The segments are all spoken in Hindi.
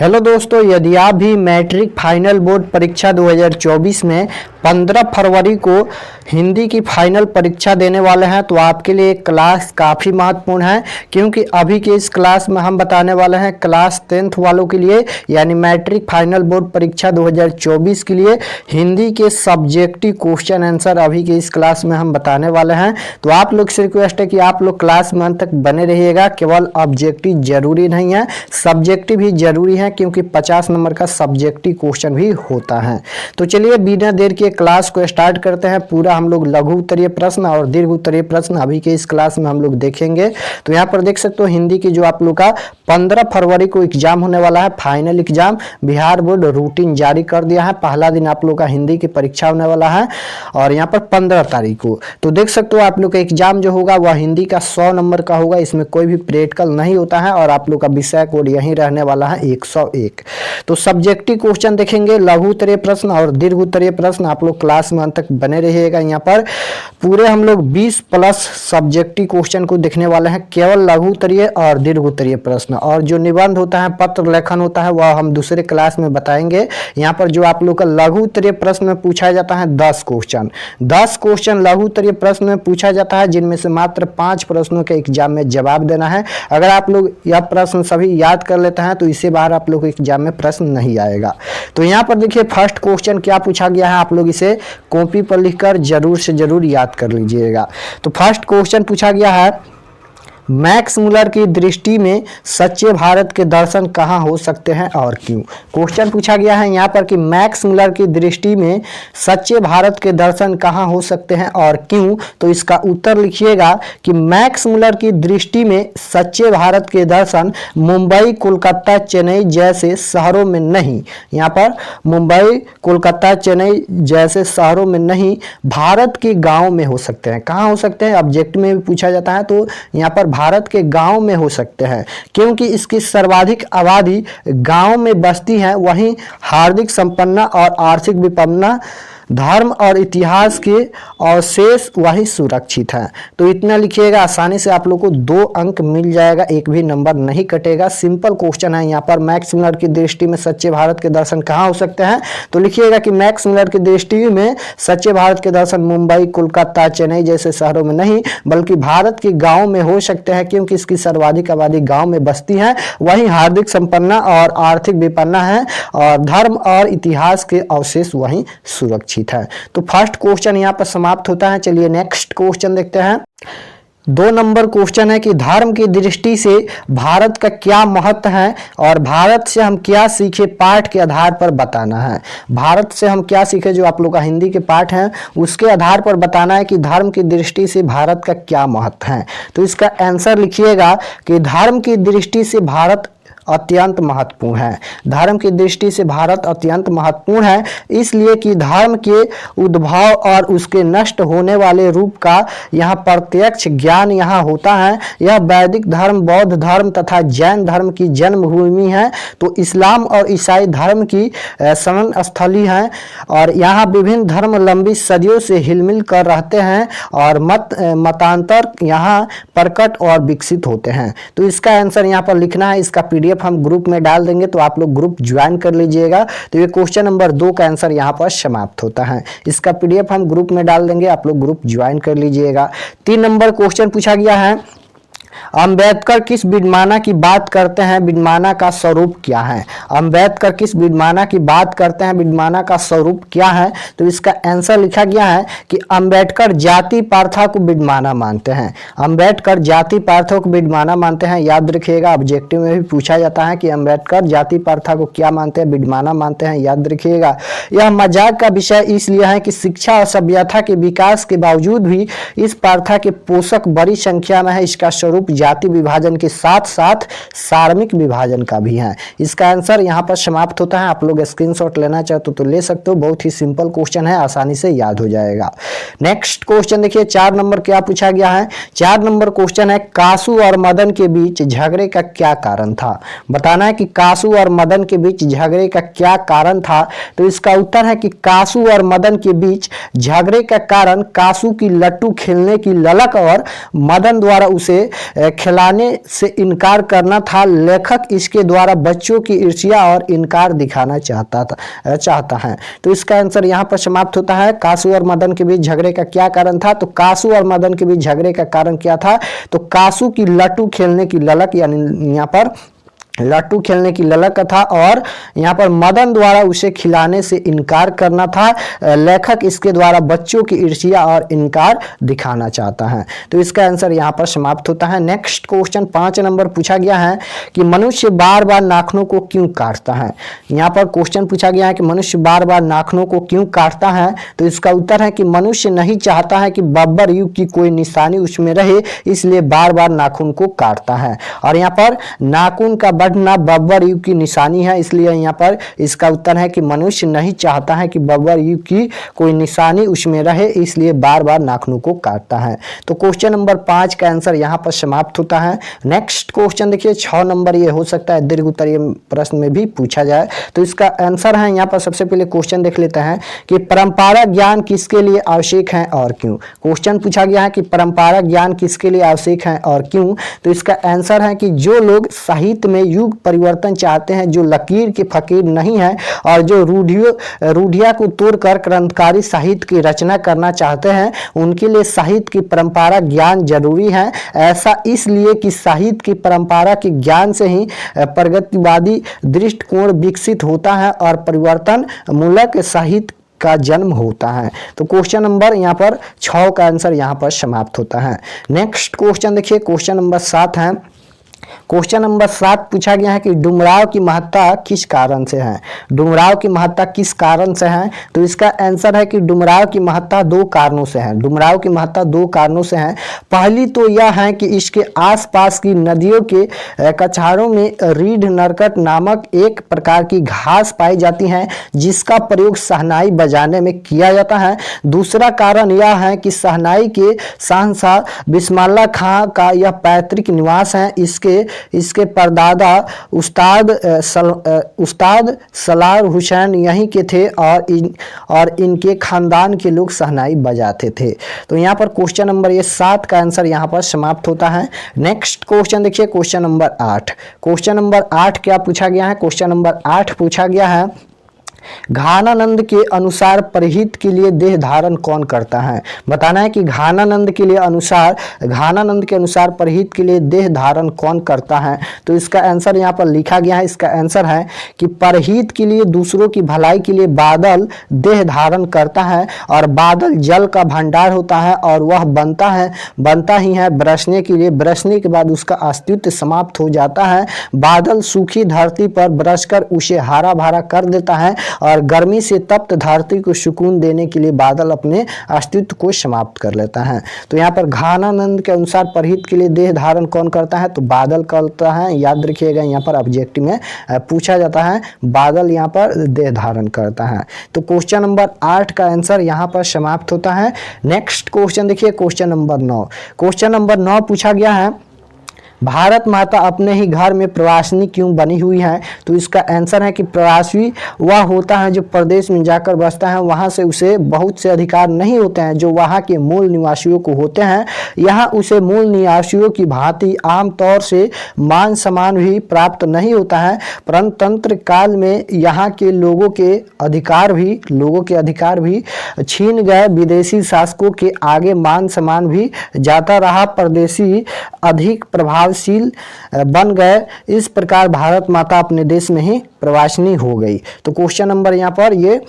हेलो दोस्तों, यदि आप भी मैट्रिक फाइनल बोर्ड परीक्षा 2024 में 15 फरवरी को हिंदी की फाइनल परीक्षा देने वाले हैं तो आपके लिए क्लास काफ़ी महत्वपूर्ण है, क्योंकि अभी के इस क्लास में हम बताने वाले हैं क्लास 10th वालों के लिए, यानी मैट्रिक फाइनल बोर्ड परीक्षा 2024 के लिए हिंदी के सब्जेक्टिव क्वेश्चन आंसर अभी के इस क्लास में हम बताने वाले हैं। तो आप लोग से रिक्वेस्ट है कि आप लोग क्लास में अंत तक बने रहिएगा। केवल ऑब्जेक्टिव जरूरी नहीं है, सब्जेक्टिव भी जरूरी है, क्योंकि 50 नंबर का सब्जेक्टिव क्वेश्चन भी होता है। तो चलिए बिना देर के क्लास को स्टार्ट करते हैं। पूरा हम लोग लघु उत्तरीय प्रश्न और दीर्घ उत्तरीय प्रश्न अभी के इस क्लास में हम लोग देखेंगे। तो यहाँ पर देख सकते हो हिंदी की जो आप लोग का 15 फरवरी को एग्जाम होने वाला है, final exam Bihar board routine जारी कर दिया है। पहला दिन आप लोग का हिंदी की परीक्षा होने वाला है और यहाँ पर 15 तारीख को। तो देख सकते हो आप लोग का एग्जाम जो होगा वह हिंदी का 100 नंबर का होगा। इसमें कोई भी प्रैक्टिकल नहीं होता है और आप लोग का विषय कोड यही रहने वाला है 101। तो सब्जेक्टिव क्वेश्चन देखेंगे, लघु उत्तरीय प्रश्न और दीर्घ उत्तरीय प्रश्न। आप लोग क्लास में अंत तक बने रहिएगा। यहाँ पर पूरे हम लोग 20 प्लस सब्जेक्टिव क्वेश्चन को देखने वाले हैं, केवल लघु उत्तरीय और दीर्घ उत्तरीय प्रश्न। और जो निबंध होता है, पत्र लेखन होता है, वह हम दूसरे क्लास में बताएंगे। यहाँ पर जो आप लोग का लघु उत्तरीय प्रश्न में पूछा जाता है 10 क्वेश्चन, 10 क्वेश्चन लघु उत्तरीय प्रश्न में पूछा जाता है, जिनमें से मात्र 5 प्रश्नों के एग्जाम में जवाब देना है। अगर आप लोग यह प्रश्न सभी याद कर लेते हैं तो इससे बाहर आप लोग एग्जाम में प्रश्न नहीं आएगा। तो यहाँ पर देखिए फर्स्ट क्वेश्चन क्या पूछा गया है, आप लोग इसे कॉपी पर लिखकर जरूर से जरूर याद कर लीजिएगा। तो फर्स्ट क्वेश्चन पूछा गया है, मैक्स मुलर की दृष्टि में सच्चे भारत के दर्शन कहाँ हो सकते हैं और क्यों। क्वेश्चन पूछा गया है यहाँ पर कि मैक्स मुलर की दृष्टि में सच्चे भारत के दर्शन कहाँ हो सकते हैं और क्यों। तो इसका उत्तर लिखिएगा कि मैक्स मुलर की दृष्टि में सच्चे भारत के दर्शन मुंबई, कोलकाता, चेन्नई जैसे शहरों में नहीं। यहाँ पर मुंबई, कोलकाता, चेन्नई जैसे शहरों में नहीं, भारत के गाँव में हो सकते हैं। कहाँ हो सकते हैं, ऑब्जेक्ट में भी पूछा जाता है। तो यहाँ पर भारत के गांव में हो सकते हैं, क्योंकि इसकी सर्वाधिक आबादी गांव में बसती है। वहीं हार्दिक संपन्ना और आर्थिक विपन्ना, धर्म और इतिहास के अवशेष वही सुरक्षित हैं। तो इतना लिखिएगा, आसानी से आप लोग को 2 अंक मिल जाएगा, एक भी नंबर नहीं कटेगा। सिंपल क्वेश्चन है। यहाँ पर मैक्स मुलर की दृष्टि में सच्चे भारत के दर्शन कहाँ हो सकते हैं, तो लिखिएगा कि मैक्स मुलर की दृष्टि में सच्चे भारत के दर्शन मुंबई, कोलकाता, चेन्नई जैसे शहरों में नहीं, बल्कि भारत के गाँव में हो सकते हैं, क्योंकि इसकी सर्वाधिक आबादी गाँव में बसती है। वहीं हार्दिक संपन्ना और आर्थिक विपन्ना है और धर्म और इतिहास के अवशेष वहीं सुरक्षित है। तो फर्स्ट क्वेश्चन यहां पर समाप्त होता है। चलिए नेक्स्ट क्वेश्चन देखते हैं। 2 नंबर क्वेश्चन है कि धर्म की दृष्टि से भारत का क्या महत्व है और भारत से हम क्या सीखे, पाठ के आधार पर बताना है। भारत से हम क्या सीखे, जो आप लोग का हिंदी के पाठ हैं उसके आधार पर बताना है कि धर्म की दृष्टि से भारत का क्या महत्व है। तो इसका आंसर लिखिएगा कि धर्म की दृष्टि से भारत अत्यंत महत्वपूर्ण है। धर्म की दृष्टि से भारत अत्यंत महत्वपूर्ण है, इसलिए कि धर्म के उद्भव और उसके नष्ट होने वाले रूप का यहाँ प्रत्यक्ष ज्ञान यहाँ होता है। यह वैदिक धर्म, बौद्ध धर्म तथा जैन धर्म की जन्मभूमि है। तो इस्लाम और ईसाई धर्म की शरण स्थली है और यहाँ विभिन्न धर्म लंबी सदियों से हिलमिल कर रहते हैं और मतांतर यहाँ प्रकट और विकसित होते हैं। तो इसका आंसर यहाँ पर लिखना है। इसका PDF हम ग्रुप में डाल देंगे, तो आप लोग ग्रुप ज्वाइन कर लीजिएगा। तो ये क्वेश्चन नंबर 2 का आंसर यहाँ पर समाप्त होता है। इसका PDF हम ग्रुप में डाल देंगे, आप लोग ग्रुप ज्वाइन कर लीजिएगा। 3 नंबर क्वेश्चन पूछा गया है, अंबेडकर किस विडमाना की बात करते हैं, विडमाना का स्वरूप क्या है। अंबेडकर किस विडमाना की बात करते हैं, विडमाना का स्वरूप क्या है। तो इसका आंसर लिखा गया है कि अंबेडकर जाति प्रथा को विडमाना मानते हैं। अंबेडकर जाति प्रथा को विडमाना मानते हैं। याद रखिएगा, ऑब्जेक्टिव में भी पूछा जाता है कि अंबेडकर जाति प्रथा को क्या मानते हैं, विडमाना मानते हैं। याद रखिएगा, यह मजाक का विषय इसलिए है कि शिक्षा और सभ्यता के विकास के बावजूद भी इस प्रथा के पोषक बड़ी संख्या में है। इसका स्वरूप जाति विभाजन के साथ साथ सार्वत्रिक विभाजन का भी है। इसका आंसर यहाँ पर समाप्त होता है। आप लोग स्क्रीनशॉट लेना चाहते हो तो ले सकते हो, बहुत ही सिंपल क्वेश्चन है, आसानी से याद हो जाएगा। नेक्स्ट क्वेश्चन देखिए, 4 नंबर क्या पूछा गया है। 4 नंबर क्वेश्चन है, कासू और मदन के बीच झगड़े का क्या कारण था। बताना है कि कासू और मदन के बीच झगड़े का क्या कारण था। तो इसका उत्तर है कि कासू और मदन के बीच झगड़े का कारण कासू की लट्टू खेलने की ललक और मदन द्वारा उसे खिलाने से इनकार करना था। लेखक इसके द्वारा बच्चों की ईर्ष्या और इनकार दिखाना चाहता है। तो इसका आंसर यहाँ पर समाप्त होता है। कासू और मदन के बीच झगड़े का क्या कारण था? तो कासू और मदन के बीच झगड़े का कारण क्या था? तो कासू की लट्टू खेलने की ललक, यानी यहाँ पर लट्टू खेलने की ललक था, और यहाँ पर मदन द्वारा उसे खिलाने से इनकार करना था। लेखक इसके द्वारा बच्चों की ईर्ष्या और इनकार दिखाना चाहता है। तो इसका आंसर यहाँ पर समाप्त होता है। नेक्स्ट क्वेश्चन 5 नंबर पूछा गया है कि मनुष्य बार बार नाखूनों को क्यों काटता है? यहाँ पर क्वेश्चन पूछा गया है कि मनुष्य बार बार नाखूनों को क्यों काटता है? तो इसका उत्तर है कि मनुष्य नहीं चाहता है कि बब्बर युग की कोई निशानी उसमें रहे, इसलिए बार बार नाखून को काटता है। और यहाँ पर नाखून का बढ़ना बब्बर युग की निशानी है, इसलिए यहाँ पर इसका उत्तर है कि मनुष्य नहीं चाहता है कि बब्बर युग की कोई निशानी उसमें रहे, इसलिए बार बार नाखूनों को काटता है। तो क्वेश्चन नंबर 5 का आंसर यहाँ पर समाप्त होता है। नेक्स्ट क्वेश्चन देखिए 6 नंबर, ये हो सकता है दीर्घ उत्तरीय प्रश्न में भी पूछा जाए। तो इसका आंसर है यहाँ पर, सबसे पहले क्वेश्चन देख लेते हैं कि परंपरा ज्ञान किसके लिए आवश्यक है और क्यों? क्वेश्चन पूछा गया है कि परंपरा ज्ञान किसके लिए आवश्यक है और क्यों? तो इसका आंसर है कि जो लोग साहित्य में युग परिवर्तन चाहते हैं, जो लकीर के फकीर नहीं है और जो रूढ़िया को तोड़कर क्रांतिकारी साहित्य की रचना करना चाहते हैं, उनके लिए साहित्य की परंपरा ज्ञान जरूरी है। ऐसा इसलिए कि साहित्य की परंपरा के ज्ञान से ही प्रगतिवादी दृष्टिकोण विकसित होता है और परिवर्तन मूलक साहित्य का जन्म होता है। तो क्वेश्चन नंबर यहाँ पर 6 का आंसर यहाँ पर समाप्त होता है। नेक्स्ट क्वेश्चन देखिए क्वेश्चन नंबर 7 है। क्वेश्चन नंबर 7 पूछा गया है कि डुमराव की महत्ता किस कारण से है? डुमराव की महत्ता किस कारण से है? तो इसका आंसर है कि डुमराव की महत्ता 2 कारणों से है। डुमराव की महत्ता 2 कारणों से है। पहली तो यह है कि इसके आसपास की नदियों के कछाड़ों में रीढ़ नरकट नामक एक प्रकार की घास पाई जाती है, जिसका प्रयोग शहनाई बजाने में किया जाता है। दूसरा कारण यह है कि शहनाई के शहंशाह बिस्मिल्लाह खां का यह पैतृक निवास है। इसके परदादा उस्ताद सलार हुसैन यहीं के थे और इनके खानदान के लोग शहनाई बजाते थे। तो यहाँ पर क्वेश्चन नंबर ये 7 का आंसर यहाँ पर समाप्त होता है। नेक्स्ट क्वेश्चन देखिए क्वेश्चन नंबर 8। क्वेश्चन नंबर 8 क्या पूछा गया है? क्वेश्चन नंबर 8 पूछा गया है घानानंद के अनुसार परहित के लिए देह धारण कौन करता है? बताना है कि घानानंद के अनुसार परहित के लिए देह धारण कौन करता है? तो इसका आंसर यहाँ पर लिखा गया है। इसका आंसर है कि परहित के लिए, दूसरों की भलाई के लिए बादल देह धारण करता है, और बादल जल का भंडार होता है और वह बनता ही है बरसने के लिए। बरसने के बाद उसका अस्तित्व समाप्त हो जाता है। बादल सूखी धरती पर बरसकर उसे हरा भरा कर देता है, और गर्मी से तप्त धरती को सुकून देने के लिए बादल अपने अस्तित्व को समाप्त कर लेता है। तो यहाँ पर घानानंद के अनुसार परहित के लिए देह धारण कौन करता है? तो बादल करता है। याद रखिएगा, यहाँ पर ऑब्जेक्टिव में पूछा जाता है, बादल यहाँ पर देह धारण करता है। तो क्वेश्चन नंबर 8 का आंसर यहाँ पर समाप्त होता है। नेक्स्ट क्वेश्चन देखिए क्वेश्चन नंबर 9। क्वेश्चन नंबर 9 पूछा गया है भारत माता अपने ही घर में प्रवासिनी क्यों बनी हुई है? तो इसका आंसर है कि प्रवासी वह होता है जो प्रदेश में जाकर बसता है, वहाँ से उसे बहुत से अधिकार नहीं होते हैं जो वहाँ के मूल निवासियों को होते हैं। यहाँ उसे मूल निवासियों की भांति आमतौर से मान सम्मान भी प्राप्त नहीं होता है। परतंत्र काल में यहाँ के लोगों के अधिकार भी छीन गए। विदेशी शासकों के आगे मान सम्मान भी जाता रहा। परदेशी अधिक प्रभावशील बन गए। इस प्रकार भारत माता अपने देश में ही प्रवासिनी हो गई। तो क्वेश्चन नंबर यहाँ पर ये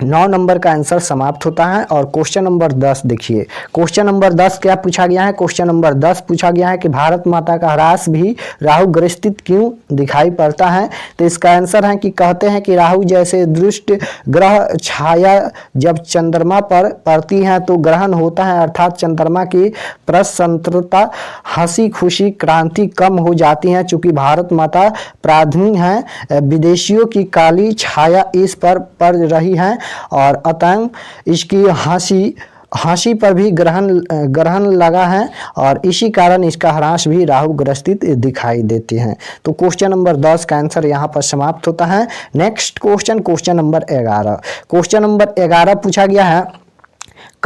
9 नंबर का आंसर समाप्त होता है। और क्वेश्चन नंबर 10 देखिए, क्वेश्चन नंबर 10 क्या पूछा गया है? क्वेश्चन नंबर 10 पूछा गया है कि भारत माता का ह्रास भी राहु ग्रसित क्यों दिखाई पड़ता है? तो इसका आंसर है कि कहते हैं कि राहु जैसे दुष्ट ग्रह छाया जब चंद्रमा पर पड़ती है तो ग्रहण होता है, अर्थात चंद्रमा की प्रसन्नता, हंसी खुशी, क्रांति कम हो जाती है। चूंकि भारत माता प्रार्थनी है, विदेशियों की काली छाया इस पर पड़ रही है और अतः इसकी हंसी पर भी ग्रहण लगा है, और इसी कारण इसका ह्रास भी राहु ग्रसित दिखाई देते हैं। तो क्वेश्चन नंबर 10 का आंसर यहाँ पर समाप्त होता है। Next question number 11। Question number 11 पूछा गया है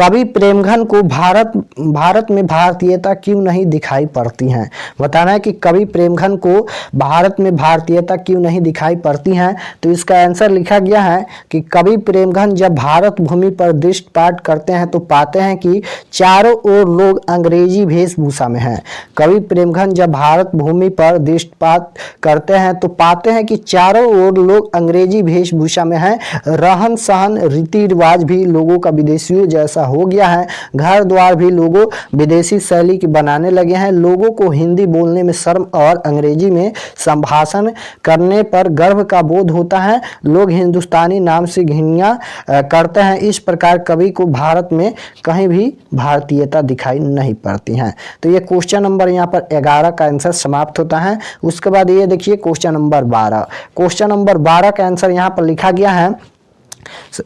कवि प्रेमघन को भारत में भारतीयता क्यों नहीं दिखाई पड़ती है। बताना है कि कवि प्रेमघन को भारत में भारतीयता क्यों नहीं दिखाई पड़ती है। तो इसका आंसर लिखा गया है कि कवि प्रेमघन जब भारत भूमि पर दृष्टिपात करते हैं तो पाते हैं कि चारों ओर लोग अंग्रेजी वेशभूषा में हैं। कवि प्रेमघन जब भारत भूमि पर दृष्टिपात करते हैं तो पाते हैं कि चारों ओर लोग अंग्रेजी वेशभूषा में हैं। रहन सहन रीति रिवाज भी लोगों का विदेशियों जैसा हो गया है। घर द्वार भी लोगों विदेशी शैली के बनाने लगे हैं। लोगों को हिंदी बोलने में शर्म और अंग्रेजी में संभाषण करने पर गर्व का बोध होता है। लोग हिंदुस्तानी नाम से घृणा करते हैं। इस प्रकार कवि को भारत में कहीं भी भारतीयता दिखाई नहीं पड़ती है। तो ये क्वेश्चन नंबर यहाँ पर 11 का आंसर समाप्त होता है। उसके बाद ये देखिए क्वेश्चन नंबर 12। क्वेश्चन नंबर 12 का आंसर यहाँ पर लिखा गया है।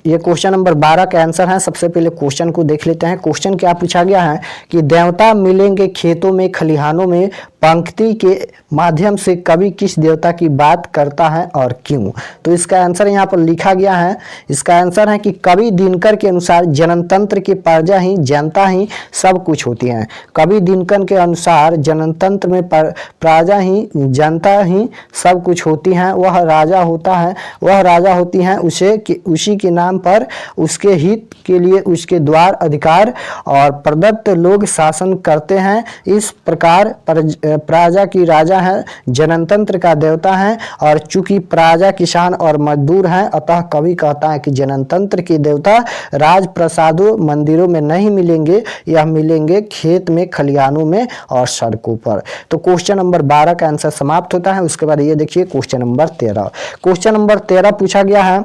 ये क्वेश्चन नंबर 12 का आंसर है। सबसे पहले क्वेश्चन को देख लेते हैं। क्वेश्चन क्या पूछा गया है कि देवता मिलेंगे खेतों में खलिहानों में, पंक्ति के माध्यम से कवि किस देवता की बात करता है और क्यों। तो इसका आंसर यहाँ पर लिखा गया है। इसका आंसर है कि कवि दिनकर के अनुसार जनतंत्र की प्रजा ही जनता ही सब कुछ होती है। कवि दिनकर के अनुसार जनतंत्र में प्रजा ही जनता ही सब कुछ होती है। वह राजा होता है, वह राजा होती है, उसी के नाम पर उसके हित के लिए उसके द्वार अधिकार और प्रदत्त लोग शासन करते हैं। इस प्रकार प्रजा की राजा है, जनतंत्र का देवता है। और चूंकि प्रजा किसान और मजदूर हैं, अतः कवि कहता है कि जनतंत्र के देवता राजप्रसादों मंदिरों में नहीं मिलेंगे, यह मिलेंगे खेत में खलिहानों में और सड़कों पर। तो क्वेश्चन नंबर 12 का आंसर समाप्त होता है। उसके बाद ये देखिए क्वेश्चन नंबर 13। क्वेश्चन नंबर 13 पूछा गया है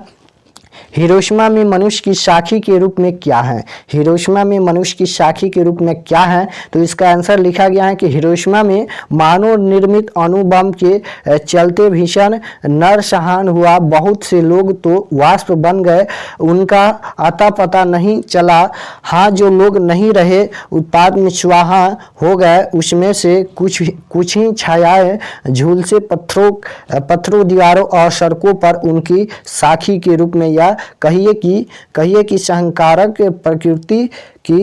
हिरोशिमा में मनुष्य की साखी के रूप में क्या है। हिरोशिमा में मनुष्य की साखी के रूप में क्या है। तो इसका आंसर लिखा गया है कि हिरोशिमा में मानव निर्मित अणु बम के चलते भीषण नरसंहार हुआ। बहुत से लोग तो वाष्प बन गए, उनका अता पता नहीं चला। हाँ, जो लोग नहीं रहे उत्पाद में स्वाहा हो गए, उसमें से कुछ ही छायाएं झूलसे पत्थरों दीवारों और सड़कों पर उनकी साखी के रूप में या कहिए कि संहारक प्रकृति की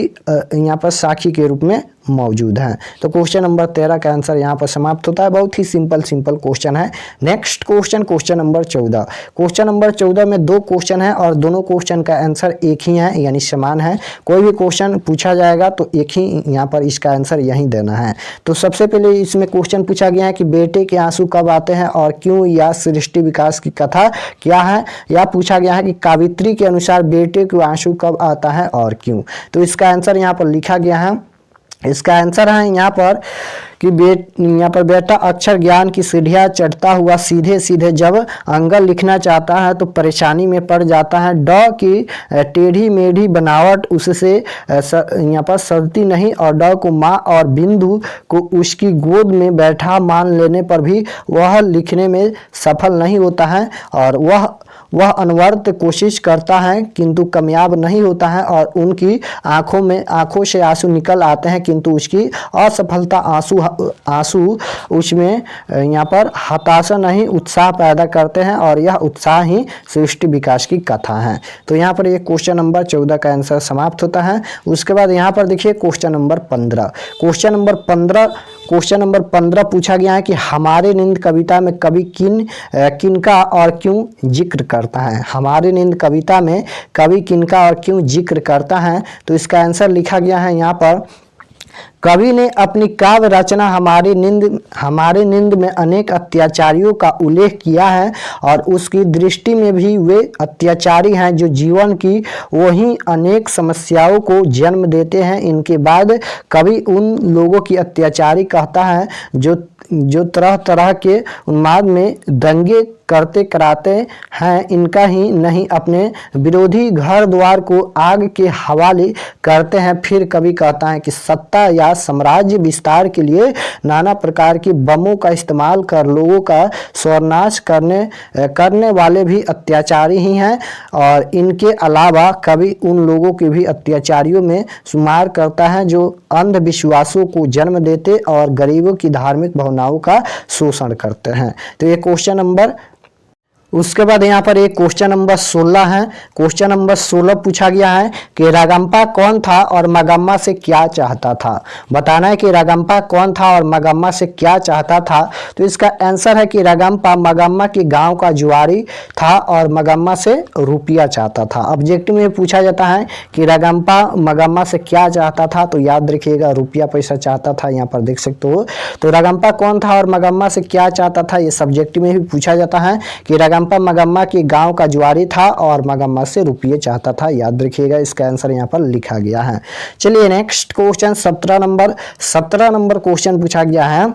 यहाँ पर साखी के रूप में मौजूद है। तो क्वेश्चन नंबर 13 का आंसर यहाँ पर समाप्त होता है। बहुत ही सिंपल क्वेश्चन है। Next question number 14। Question number 14 में 2 क्वेश्चन है और दोनों क्वेश्चन का आंसर एक ही है, यानी समान है। कोई भी क्वेश्चन पूछा जाएगा तो एक ही यहाँ पर इसका आंसर यही देना है। तो सबसे पहले इसमें क्वेश्चन पूछा गया है कि बेटे के आंसू कब आते हैं और क्यों, या सृष्टि विकास की कथा क्या है। या पूछा गया है कि कावित्री के अनुसार बेटे के आंसू कब आता है और क्यों। तो इसका आंसर यहाँ पर लिखा गया है। इसका आंसर है यहाँ पर कि यहाँ पर बेटा अक्षर ज्ञान की सीढ़ियाँ चढ़ता हुआ सीधे सीधे जब अंगल लिखना चाहता है तो परेशानी में पड़ जाता है। ड की टेढ़ी मेढ़ी बनावट उससे यहाँ पर सजती नहीं और ड को माँ और बिंदु को उसकी गोद में बैठा मान लेने पर भी वह लिखने में सफल नहीं होता है और वह अनवरत कोशिश करता है किंतु कामयाब नहीं होता है और उनकी आंखों से आंसू निकल आते हैं किंतु उसकी असफलता आंसू उसमें यहाँ पर हताशा नहीं उत्साह पैदा करते हैं और यह उत्साह ही सृष्टि विकास की कथा है। तो यहाँ पर ये क्वेश्चन नंबर 14 का आंसर समाप्त होता है। उसके बाद यहाँ पर देखिए क्वेश्चन नंबर 15। क्वेश्चन नंबर 15 पूछा गया है कि हमारे नींद कविता में कवि किनका और क्यों जिक्र करता है। हमारे नींद कविता में कवि किनका और क्यों जिक्र करता है। तो इसका आंसर लिखा गया है यहाँ पर कवि ने अपनी काव्य रचना हमारे नींद में अनेक अत्याचारियों का उल्लेख किया है और उसकी दृष्टि में भी वे अत्याचारी हैं जो जीवन की वही अनेक समस्याओं को जन्म देते हैं। इनके बाद कवि उन लोगों की अत्याचारी कहता है जो तरह तरह के उन्माद में दंगे करते कराते हैं। इनका ही नहीं अपने विरोधी घर द्वार को आग के हवाले करते हैं। फिर कवि कहता है कि सत्ता या साम्राज्य विस्तार के लिए नाना प्रकार की बमों का इस्तेमाल कर लोगों का सर्वनाश करने वाले भी अत्याचारी ही हैं और इनके अलावा कवि उन लोगों के भी अत्याचारियों में शुमार करता है जो अंधविश्वासों को जन्म देते और गरीबों की धार्मिक भावनाओं का शोषण करते हैं। तो ये उसके बाद यहाँ पर एक क्वेश्चन नंबर 16 है। क्वेश्चन नंबर 16 पूछा गया है कि रागंपा कौन था और मगम्मा से क्या चाहता था। बताना है कि रागंपा कौन था और मगम्मा से क्या चाहता था। तो इसका आंसर है कि रागंपा मगम्मा के गांव का जुआरी था और मगम्मा से रुपया चाहता था। ऑब्जेक्टिव में पूछा जाता है कि रागंपा मगम्मा से क्या चाहता था, तो याद रखिएगा रुपया पैसा चाहता था, यहाँ पर देख सकते हो। तो रागंपा कौन था और मगम्मा से क्या चाहता था, ये सब्जेक्टिव में भी पूछा जाता है कि रागंपा मगम्मा के गांव का जुआरी था और मगम्मा से रुपये चाहता था। याद रखिएगा, इसका आंसर यहाँ पर लिखा गया है। चलिए नेक्स्ट क्वेश्चन 17 नंबर क्वेश्चन पूछा गया है,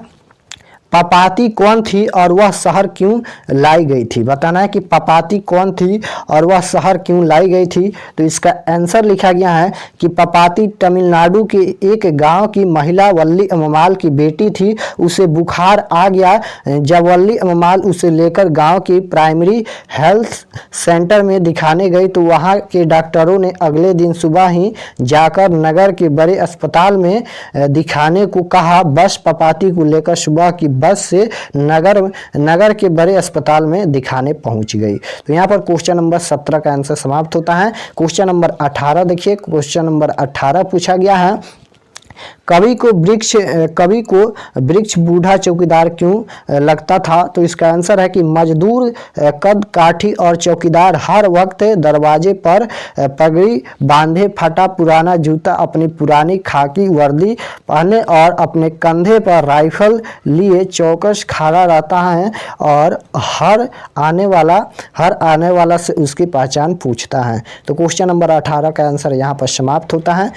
पपाती कौन थी और वह शहर क्यों लाई गई थी। बताना है कि पपाती कौन थी और वह शहर क्यों लाई गई थी। तो इसका आंसर लिखा गया है कि पपाती तमिलनाडु के एक गांव की महिला वल्ली अम्माल की बेटी थी। उसे बुखार आ गया। जब वल्ली अम्माल उसे लेकर गांव की प्राइमरी हेल्थ सेंटर में दिखाने गई तो वहां के डॉक्टरों ने अगले दिन सुबह ही जाकर नगर के बड़े अस्पताल में दिखाने को कहा। बस पपाती को लेकर सुबह की बस से नगर के बड़े अस्पताल में दिखाने पहुंच गई। तो यहाँ पर क्वेश्चन नंबर 17 का आंसर समाप्त होता है। क्वेश्चन नंबर 18 देखिए, क्वेश्चन नंबर 18 पूछा गया है, कवि को वृक्ष बूढ़ा चौकीदार क्यों लगता था। तो इसका आंसर है कि मजदूर कद काठी और चौकीदार हर वक्त दरवाजे पर पगड़ी बांधे, फटा पुराना जूता, अपनी पुरानी खाकी वर्दी पहने और अपने कंधे पर राइफल लिए चौकस खड़ा रहता है और हर आने वाला से उसकी पहचान पूछता है। तो क्वेश्चन नंबर 18 का आंसर यहाँ पर समाप्त होता है।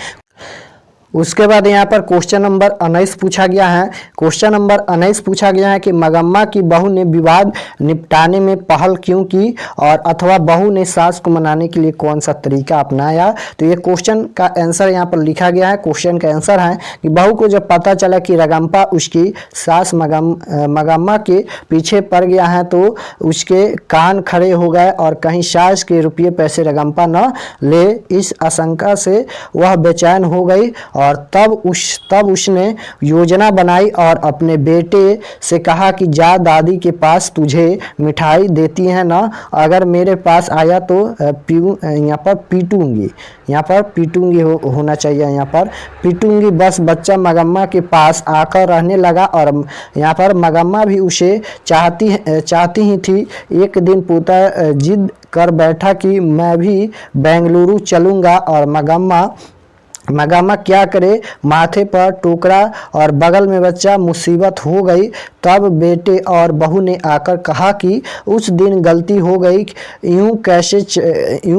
उसके बाद यहाँ पर क्वेश्चन नंबर 19 पूछा गया है। क्वेश्चन नंबर 19 पूछा गया है कि मगम्मा की बहू ने विवाद निपटाने में पहल क्यों की और अथवा बहू ने सास को मनाने के लिए कौन सा तरीका अपनाया। तो ये क्वेश्चन का आंसर यहाँ पर लिखा गया है। क्वेश्चन का आंसर है कि बहू को जब पता चला कि रागंपा उसकी सास मगम्मा के पीछे पड़ गया है तो उसके कान खड़े हो गए और कहीं सास के रुपये पैसे रागंपा न ले, इस आशंका से वह बेचैन हो गई और तब उसने योजना बनाई और अपने बेटे से कहा कि जा दादी के पास तुझे मिठाई देती है ना, अगर मेरे पास आया तो यहाँ पर पीटूंगी होना चाहिए, यहाँ पर पीटूंगी। बस बच्चा मगम्मा के पास आकर रहने लगा और यहाँ पर मगम्मा भी उसे चाहती ही थी। एक दिन पोता जिद कर बैठा कि मैं भी बेंगलुरु चलूँगा और मगम्मा क्या करे, माथे पर टोकरा और बगल में बच्चा, मुसीबत हो गई। तब बेटे और बहू ने आकर कहा कि उस दिन गलती हो गई, यूं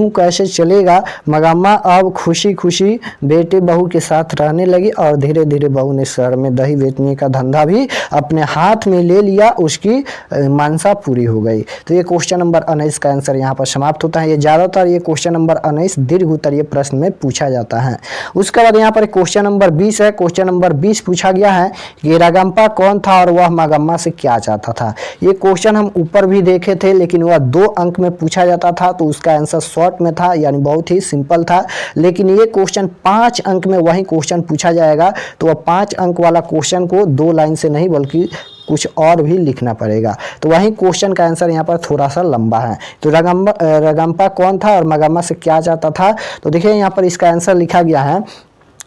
कैसे चलेगा। मगम्मा अब खुशी खुशी बेटे बहू के साथ रहने लगी और धीरे धीरे बहू ने शहर में दही बेचने का धंधा भी अपने हाथ में ले लिया। उसकी मनसा पूरी हो गई। तो ये क्वेश्चन नंबर 19 का आंसर यहाँ पर समाप्त होता है। ये ज़्यादातर ये क्वेश्चन नंबर 19 दीर्घ उत्तरीय प्रश्न में पूछा जाता है। उसके बाद यहाँ पर क्वेश्चन नंबर 20 है। क्वेश्चन नंबर 20 पूछा गया है कि रागंपा कौन था और वह मगम्मा से क्या चाहता था। ये क्वेश्चन हम ऊपर भी देखे थे, लेकिन वह 2 अंक में पूछा जाता था तो उसका आंसर शॉर्ट में था, यानी बहुत ही सिंपल था। लेकिन ये क्वेश्चन 5 अंक में वही क्वेश्चन पूछा जाएगा, तो वह 5 अंक वाला क्वेश्चन को 2 लाइन से नहीं बल्कि कुछ और भी लिखना पड़ेगा। तो वही क्वेश्चन का आंसर यहाँ पर थोड़ा सा लंबा है। तो रागंपा कौन था और मगम्मा से क्या चाहता था। तो देखिए यहाँ पर इसका आंसर लिखा गया है,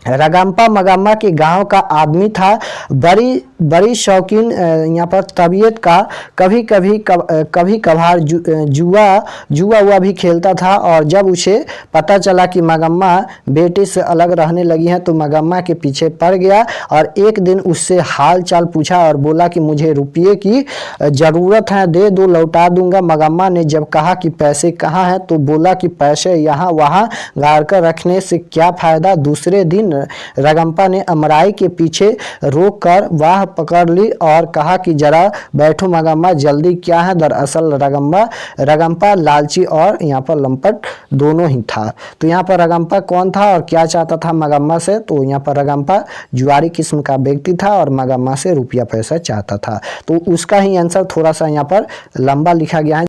रागंपा मगम्मा के गांव का आदमी था, बड़ी शौकीन यहाँ पर तबीयत का, कभी कभार जुआ भी खेलता था। और जब उसे पता चला कि मगम्मा बेटे से अलग रहने लगी है तो मगम्मा के पीछे पड़ गया और एक दिन उससे हाल चाल पूछा और बोला कि मुझे रुपये की ज़रूरत है, दे दो लौटा दूंगा। मगम्मा ने जब कहा कि पैसे कहाँ हैं तो बोला कि पैसे यहाँ वहाँ गाड़ कर रखने से क्या फ़ायदा। दूसरे दिन रागंपा ने अमराई के पीछे रोक कर वाह पकड़ ली और कहा कि जरा बैठो मगम्मा, जल्दी क्या है। दरअसल रागंपा लालची और यहाँ पर लंपट दोनों ही था। तो यहाँ पर रागंपा कौन था और क्या चाहता था मगम्मा से। तो यहाँ पर रागंपा जुआरी किस्म का व्यक्ति था और मगम्मा से रुपया पैसा चाहता था। तो उसका ही आंसर थोड़ा सा यहाँ पर लंबा लिखा गया है।